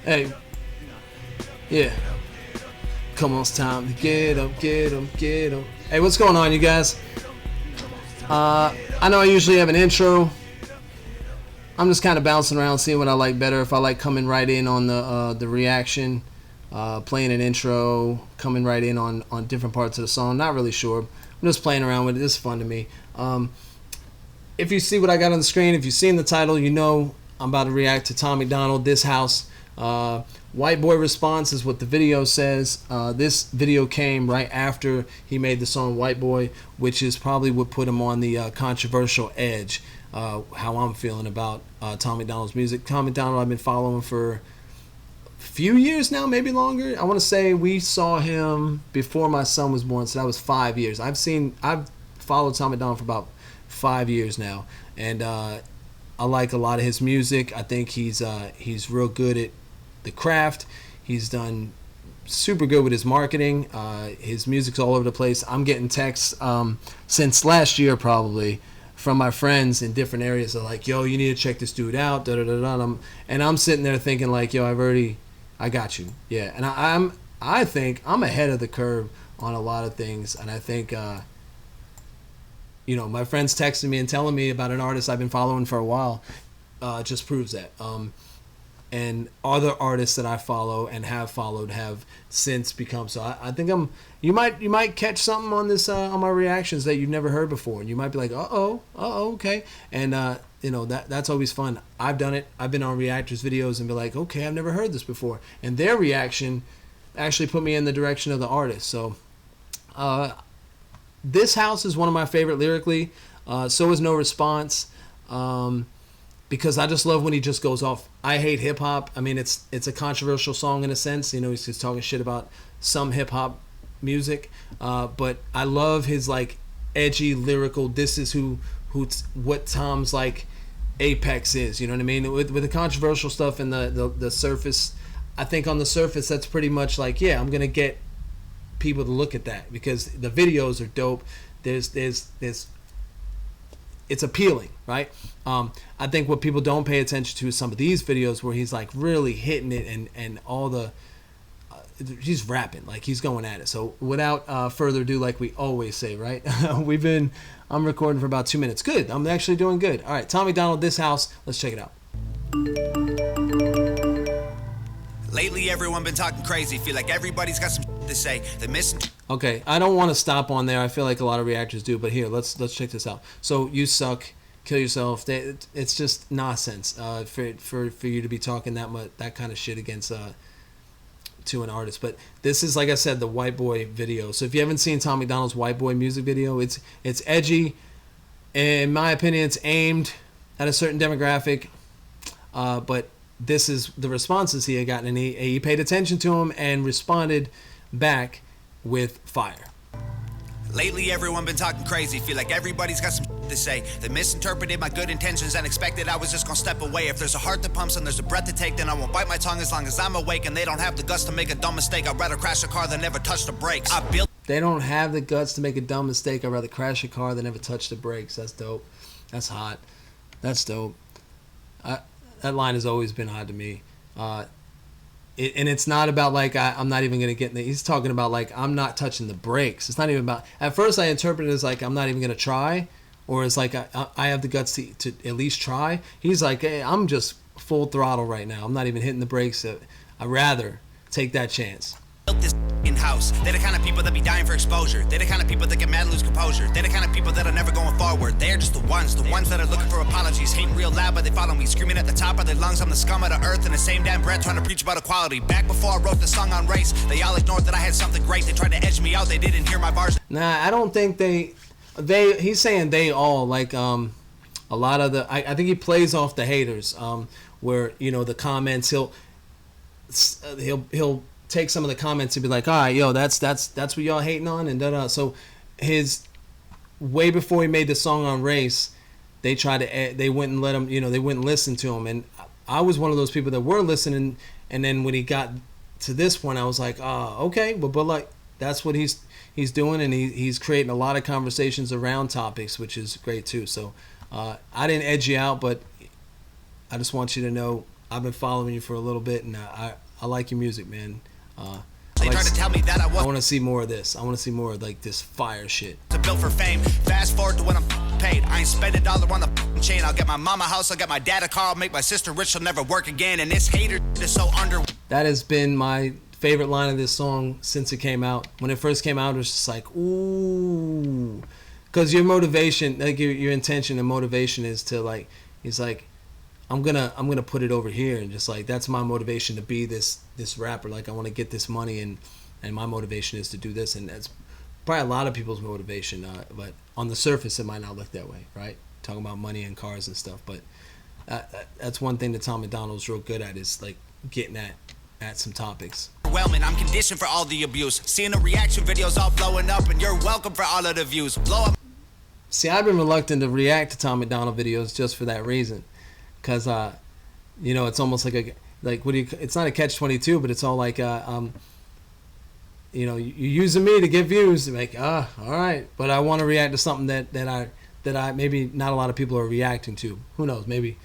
Hey, yeah. Come on, it's time to get 'em, get 'em, get 'em. Hey, what's going on, you guys? I know I usually have an intro. I'm just kind of bouncing around, seeing what I like better. If I like coming right in on the reaction, playing an intro, coming right in on different parts of the song. Not really sure. I'm just playing around with it. It's fun to me. If you see what I got on the screen, if you've seen the title, you know I'm about to react to Tom MacDonald, This House. White Boy Response is what the video says. This video came right after he made the song White Boy, which is probably what put him on the controversial edge. How I'm feeling about Tom MacDonald's music. Tom MacDonald I've been following for a few years now, maybe longer. I want to say we saw him before my son was born, so that was 5 years. I've followed Tom MacDonald for about 5 years now, and I like a lot of his music. I think he's real good at the craft. He's done super good with his marketing. His music's all over the place. I'm getting texts since last year probably from my friends in different areas. They're like, yo, you need to check this dude out. Da, da, da, da. And I'm sitting there thinking like, yo, I got you. Yeah. And I think I'm ahead of the curve on a lot of things. And I think, my friends texting me and telling me about an artist I've been following for a while just proves that. And other artists that I follow and have followed have since become so. I think you might catch something on this on my reactions that you've never heard before, and you might be like, okay, and that's always fun. I've done it. I've been on reactors videos and be like, okay, I've never heard this before, and their reaction actually put me in the direction of the artist. So, This House is one of my favorite lyrically. So is No Response. Because I just love when he just goes off. I hate hip hop. I mean, it's a controversial song in a sense. He's just talking shit about some hip hop music, but I love his like edgy lyrical. This is what Tom's like apex is. You know what I mean? With the controversial stuff and the surface, I think on the surface that's pretty much like, yeah, I'm gonna get people to look at that because the videos are dope. There's it's appealing, right? I think what people don't pay attention to is some of these videos where he's like really hitting it and all the he's rapping, like he's going at it. So without further ado, like we always say, right? I'm recording for about 2 minutes. Good, I'm actually doing good. All right, Tom MacDonald, This House. Let's check it out. Lately, everyone been talking crazy. Feel like everybody's got some to say. They're missing. Okay, I don't want to stop on there. I feel like a lot of reactors do, but here, let's check this out. So you suck, kill yourself. It's just nonsense for you to be talking that kind of shit against to an artist. But this is, like I said, the White Boy video. So if you haven't seen Tom MacDonald's White Boy music video, it's edgy. In my opinion, it's aimed at a certain demographic, but this is the responses he had gotten, and he paid attention to him and responded back with fire. Lately, everyone been talking crazy. Feel like everybody's got some to say. They misinterpreted my good intentions and expected I was just gonna step away. If there's a heart that pumps and there's a breath to take, then I won't bite my tongue as long as I'm awake. And they don't have the guts to make a dumb mistake. I'd rather crash a car than never touch the brakes. They don't have the guts to make a dumb mistake. I'd rather crash a car than never touch the brakes. That's dope. That's hot. That's dope. That line has always been odd to me. And it's not about like I'm not even gonna get in he's talking about like I'm not touching the brakes. It's not even about. At first I interpreted it as like I'm not even gonna try, or it's like I have the guts to at least try. He's like, hey, I'm just full throttle right now. I'm not even hitting the brakes. I'd rather take that chance. This in-house. They're the kind of people that be dying for exposure. They're the kind of people that get mad and lose composure. They're the kind of people that are never going forward. They're just the ones that are looking for apologies. Hating real loud, but they follow me. Screaming at the top of their lungs, I'm the scum of the earth. In the same damn breath, trying to preach about equality. Back before I wrote the song on race, they all ignored that I had something great. They tried to edge me out, they didn't hear my bars. Nah, I don't think he's saying they all, like a lot of I think he plays off the haters, where the comments he'll take some of the comments and be like, all right, yo, that's what y'all hating on, and da. So his way before he made the song on race, they wouldn't let him, they wouldn't listen to him, and I was one of those people that were listening, and then when he got to this point, I was like, okay, but like that's what he's doing, and he's creating a lot of conversations around topics, which is great too. So I didn't edge you out, but I just want you to know I've been following you for a little bit, and I like your music, man. They tried to tell me that I I want to see more of this. I want to see more of like this fire shit. built for fame. Fast forward to when I'm paid. I ain't spend $1 on the chain. I'll get my mama a house. I'll get my dad a car. I'll make my sister rich. She'll never work again. And this hater is so under. That has been my favorite line of this song since it came out. When it first came out, it was just like, ooh, because your motivation, like your intention and motivation is to like, he's like, I'm gonna put it over here, and just like that's my motivation to be this rapper. Like I want to get this money, and my motivation is to do this, and that's probably a lot of people's motivation. But on the surface, it might not look that way, right? Talking about money and cars and stuff, but that's one thing that Tom MacDonald's real good at is like getting at some topics. Overwhelming. I'm conditioned for all the abuse. Seeing the reaction videos all blowing up, and you're welcome for all of the views. Blow up. See, I've been reluctant to react to Tom MacDonald videos just for that reason. Because, you know, it's almost like it's not a catch-22, but it's all like, you know, you're using me to get views. Like, all right. But I want to react to something that I maybe not a lot of people are reacting to. Who knows? Maybe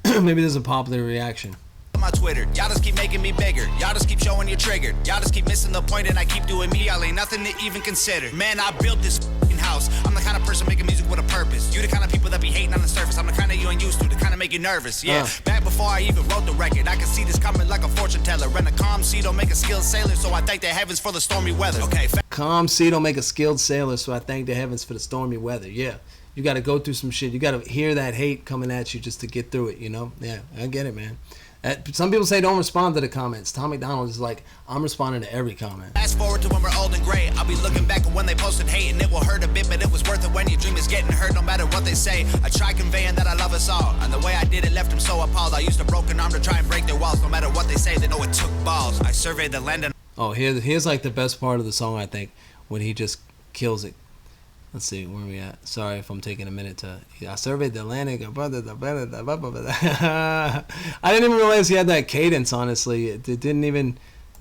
there's a popular reaction. My Twitter, y'all just keep making me bigger. Y'all just keep showing you're triggered. Y'all just keep missing the point, and I keep doing me. Y'all ain't nothing to even consider. Man, I built this house. I'm the kind of person making music with a purpose. You the kind of people that be hating on the surface. I'm the kind of you ain't used to, the kind of make you nervous. Yeah, back before I even wrote the record, I could see this coming like a fortune teller. And a calm sea don't make a skilled sailor, so I thank the heavens for the stormy weather. Okay, calm sea don't make a skilled sailor, so I thank the heavens for the stormy weather. Yeah. You got to go through some shit. You got to hear that hate coming at you just to get through it, you know? Yeah, I get it, man. Some people say don't respond to the comments. Tom MacDonald is like, I'm responding to every comment. Fast forward to when we're old and gray. I'll be looking back at when they posted hate, and it will hurt a bit, but it was worth it when your dream is getting hurt no matter what they say. I try conveying that I love us all, and the way I did it left them so appalled. I used a broken arm to try and break their walls. No matter what they say, they know it took balls. I surveyed the land and... Oh, here's like the best part of the song, I think, when he just kills it. Let's see, where are we at? Sorry if I'm taking a minute to... I surveyed the Atlantic. I didn't even realize he had that cadence, honestly. It didn't even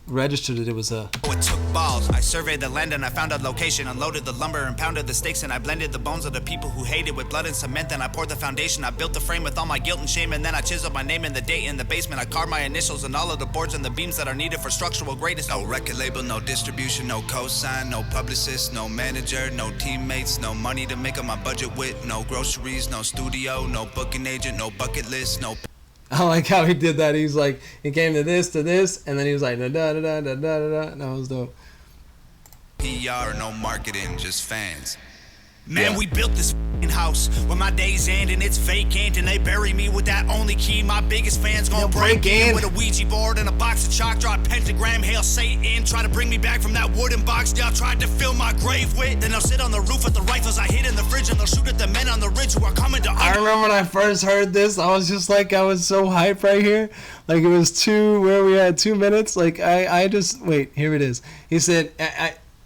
register that it was a... It took balls. I surveyed the land and I found a location. Unloaded the lumber and pounded the stakes, and I blended the bones of the people who hated with blood and cement. Then I poured the foundation. I built the frame with all my guilt and shame, and then I chiseled my name and the date in the basement. I carved my initials and all of the boards and the beams that are needed for structural greatness. No record label, no distribution, no cosign, no publicist, no manager, no teammates, no money to make up my budget with, no groceries, no studio, no booking agent, no bucket list, no... I like how he did that. He's like, he came to this, and then he was like, da da da da da da da. That was dope. PR, no marketing, just fans. Man, we built this house where my days end and it's vacant, and they bury me with that only key. My biggest fans gonna break in with a Ouija board and a box of chalk, draw a pentagram, hail Satan, try to bring me back from that wooden box y'all tried to fill my grave with. Then they'll sit on the roof with the rifles I hid in the fridge, and they'll shoot at the men on the ridge who are coming to... I remember when I first heard this, I was just like, I was so hyped right here. Like it was 2 minutes. Like I just, wait, here it is. He said,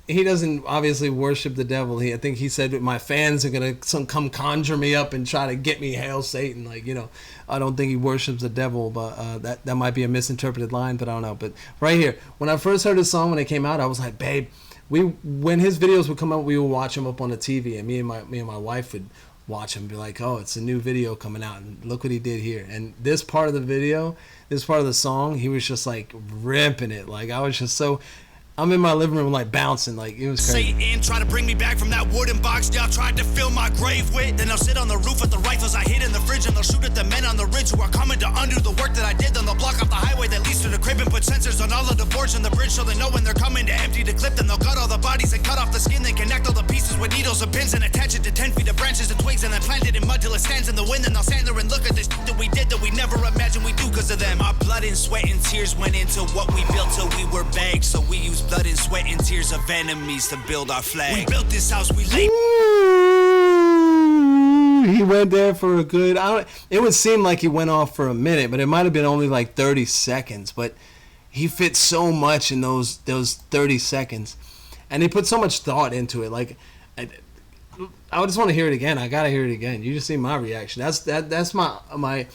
he doesn't obviously worship the devil. I think he said my fans are gonna come conjure me up and try to get me, hail Satan. Like, you know, I don't think he worships the devil, but that might be a misinterpreted line, but I don't know. But right here, when I first heard his song when it came out, I was like, babe, when his videos would come out, we would watch him up on the TV, and me and my wife would watch him, be like, oh, it's a new video coming out, and look what he did here. And this part of the video, this part of the song, he was just like ripping it. Like I was just so... I'm in my living room like bouncing, like it was crazy. Satan, try to bring me back from that wooden box y'all tried to fill my grave with. Then they'll sit on the roof with the rifles I hid in the fridge, and they'll shoot at the men on the ridge who are coming to undo the work that I did. Then they'll block off the highway that leads to the crib and put sensors on all of the boards and the bridge, so they know when they're coming to empty the clip. Then they'll cut all the bodies and cut off the skin, then connect all the pieces with needles and pins and attach it to 10 feet of branches and twigs, and then plant it in mud till it stands in the wind. Then they'll stand there and look at this that we did that we never imagined we do because of them. Our blood and sweat and tears went into what we built till we were bags, so we used blood and sweat and tears of enemies to build our flag. We built this house, we laid... He went there for a good... it would seem like he went off for a minute, but it might have been only like 30 seconds. But he fit so much in those 30 seconds. And he put so much thought into it. Like, I just want to hear it again. I got to hear it again. You just see my reaction. That's my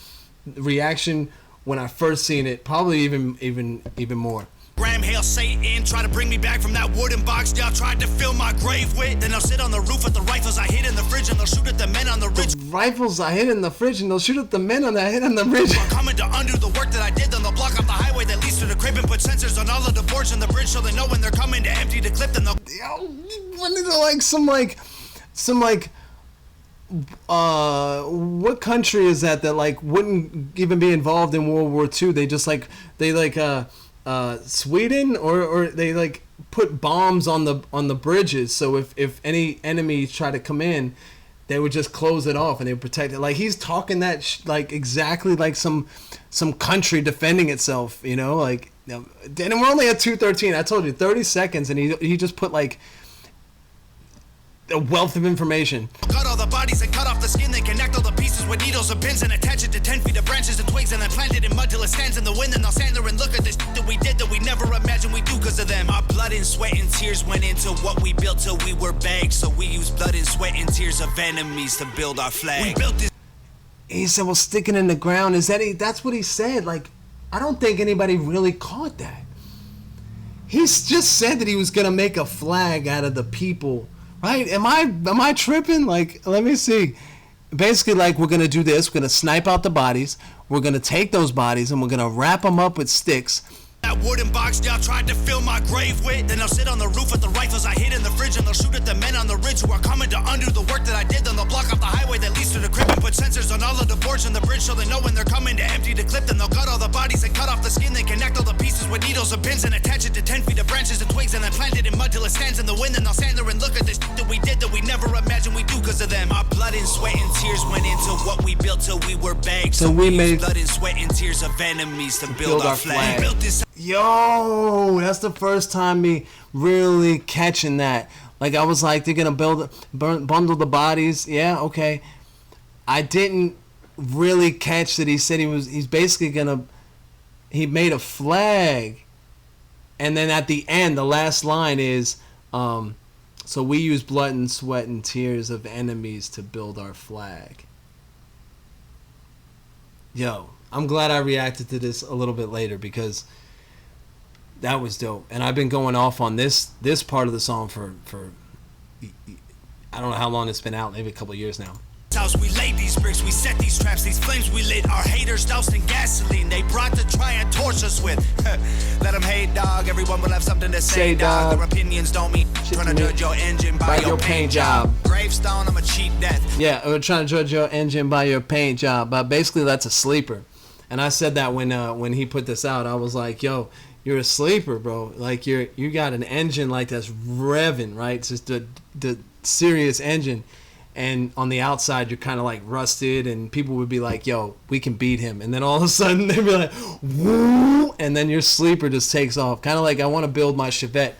reaction when I first seen it. Probably even more. pentagram, hail Satan. Try to bring me back from that wooden box y'all tried to fill my grave with. Then they'll sit on the roof with the rifles I hid in the fridge, and they'll shoot at the men on the ridge. Rifles I hid in the fridge, and they'll shoot at the men on that hit on the ridge. I'm coming to undo the work that I did. Then they'll block off the highway that leads to the crib and put sensors on all of the boards in the bridge, so they know when they're coming to empty the clip. Then they'll what country is that like wouldn't even be involved in World War II? They just Sweden, or they like put bombs on the bridges, so if any enemy try to come in, they would just close it off and they would protect it. Like, he's talking that like exactly like some country defending itself, you know, like. And we're only at 2:13. I told you 30 seconds, and he just put like a wealth of information. Cut all the bodies and cut off the skin, then connect all the pieces with needles and pins and attach it to 10 feet of branches and twigs, and then plant it in mud till it stands in the wind. And they'll stand there and look at this that we did that we never imagined we do because of them. Our blood and sweat and tears went into what we built till we were bagged. So we use blood and sweat and tears of enemies to build our flag. We built this. He said, well, sticking in the ground. That's what he said. Like, I don't think anybody really caught that. He's just said that he was gonna make a flag out of the people. Right? Am I tripping? Like, let me see. Basically, like, we're gonna do this. We're gonna snipe out the bodies. We're gonna take those bodies and we're gonna wrap them up with sticks. That wooden box y'all tried to fill my grave with. Then they'll sit on the roof with the rifles I hid in the fridge, and they'll shoot at the men on the ridge who are coming to undo the work that I did. Then they'll block off the highway that leads to the crib and put sensors on all of the boards in the bridge, so they know when they're coming to empty the clip. Then they'll cut all the bodies and cut off the skin, then connect all the pieces with needles and pins and attach it to 10 feet of branches and twigs, and then plant it in mud till it stands in the wind. And they'll stand there and look at this that we did that we never imagined we do because of them. Our blood and sweat and tears went into what we built till we were bagged. So we made blood and sweat and tears of enemies to build our flag. We built this. Yo, that's the first time me really catching that. Like, I was like, they're gonna bundle the bodies. Yeah, okay. I didn't really catch that he said he's basically he made a flag. And then at the end, the last line is, so we use blood and sweat and tears of enemies to build our flag. Yo, I'm glad I reacted to this a little bit later, because that was dope. And I've been going off on this part of the song for I don't know how long it's been out, maybe a couple of years now. We laid these bricks, we set these traps, these flames we lit. Our haters doused in gasoline, they brought to try and torch us with. Let them hate, dog, everyone will have something to say, dog. Their opinions don't mean trying to judge your engine by your paint job. Gravestone, I'm a cheat death. Yeah, we're trying to judge your engine by your paint job. But basically, that's a sleeper. And I said that when he put this out, I was like, yo, you're a sleeper, bro. Like, you got an engine like that's revving, right? It's just the serious engine. And on the outside, you're kind of like rusted, and people would be like, yo, we can beat him. And then all of a sudden, they'd be like, woo, and then your sleeper just takes off. Kind of like, I want to build my Chevette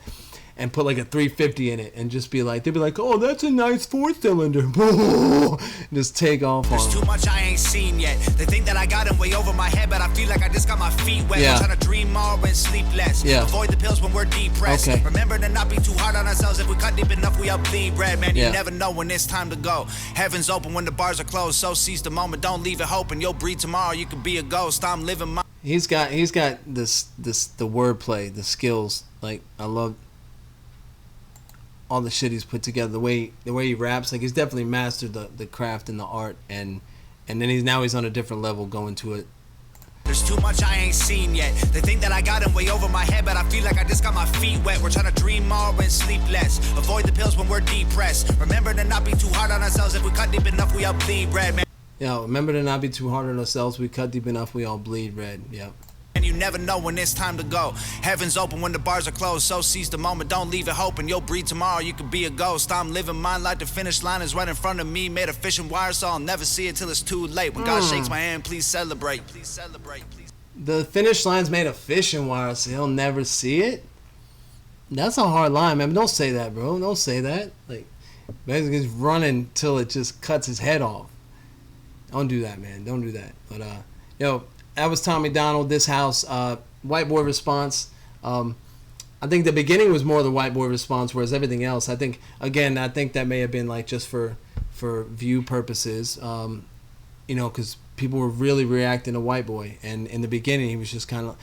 and put like a 350 in it and just be like, they'd be like, oh, that's a nice 4-cylinder. Just take off. There's too much I ain't seen yet. They think that I got him way over my head, but I feel like I just got my feet wet. Yeah. We're trying to dream more and sleep less. Yeah. Avoid the pills when we're depressed. Okay. Remember to not be too hard on ourselves. If we cut deep enough, we all bleed red. Man, Yeah. you never know when it's time to go. Heaven's open when the bars are closed. So seize the moment, don't leave it hoping. You'll breathe tomorrow, you could be a ghost. I'm living my... He's got this the wordplay, the skills. Like, I love all the shit he's put together, the way he raps. Like, he's definitely mastered the craft and the art, and then he's on a different level going to it. There's too much I ain't seen yet. They think that I got him way over my head, but I feel like I just got my feet wet. We're trying to dream more and sleep less. Avoid the pills when we're depressed. Remember to not be too hard on ourselves. If we cut deep enough, we all bleed red, man. Yeah, remember to not be too hard on ourselves. We cut deep enough, we all bleed red. Yep. And you never know when it's time to go. Heaven's open when the bars are closed. So seize the moment, don't leave it hoping. You'll breathe tomorrow, you could be a ghost. I'm living mine like the finish line is right in front of me. Made a fishing wire, so I'll never see it till it's too late. When God shakes my hand, please celebrate. Please celebrate, please. The finish line's made of fishing wire, so he'll never see it. That's a hard line, man. Don't say that, bro. Don't say that. Like, basically, he's running till it just cuts his head off. Don't do that, man. Don't do that. But yo, that was Tom MacDonald. This house, white boy response. I think the beginning was more the white boy response, whereas everything else, I think that may have been like just for view purposes. Because people were really reacting to white boy, and in the beginning he was just kind of.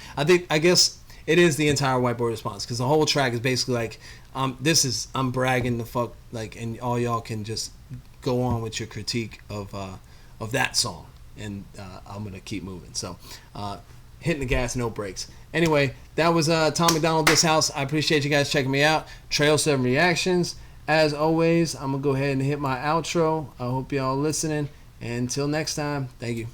I guess it is the entire White Boy Response, because the whole track is basically like, I'm bragging the fuck, like, and all y'all can just go on with your critique of that song, and I'm gonna keep moving. So hitting the gas, no brakes. Anyway, that was Tom MacDonald, This House. I appreciate you guys checking me out. Trail 7 Reactions. As always, I'm gonna go ahead and hit my outro. I hope y'all listening, and until next time, thank you.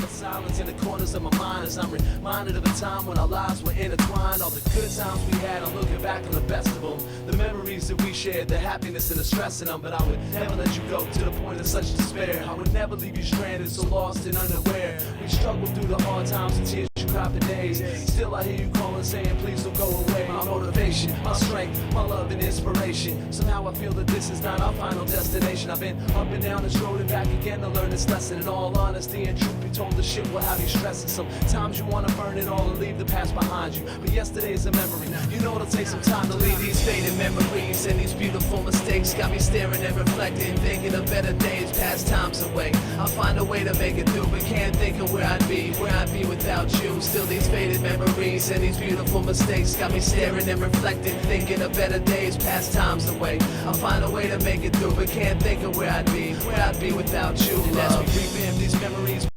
Silence in the corners of my mind as I'm reminded of a time when our lives were intertwined. All the good times we had, I'm looking back on the best of them. The memories that we shared, the happiness and the stress in them. But I would never let you go to the point of such despair. I would never leave you stranded, so lost and unaware. We struggled through the hard times and tears you cried for days. Still I hear you calling, saying please don't go away. My motivation, my strength, my love and inspiration. Somehow I feel that this is not our final destination. I've been up and down this road and back again to learn this lesson. In all honesty and truth be told, the shit will have you stressing. Sometimes you wanna burn it all and leave the past behind you, but yesterday's a memory. You know it'll take some time to leave these faded memories, and these beautiful mistakes got me staring and reflecting, thinking of better days, past times away. I'll find a way to make it through, but can't think of where I'd be without you. Still these faded memories and these beautiful mistakes got me staring and reflecting, thinking of better days, past times away. I'll find a way to make it through, but can't think of where I'd be without you. And as we revamp these memories,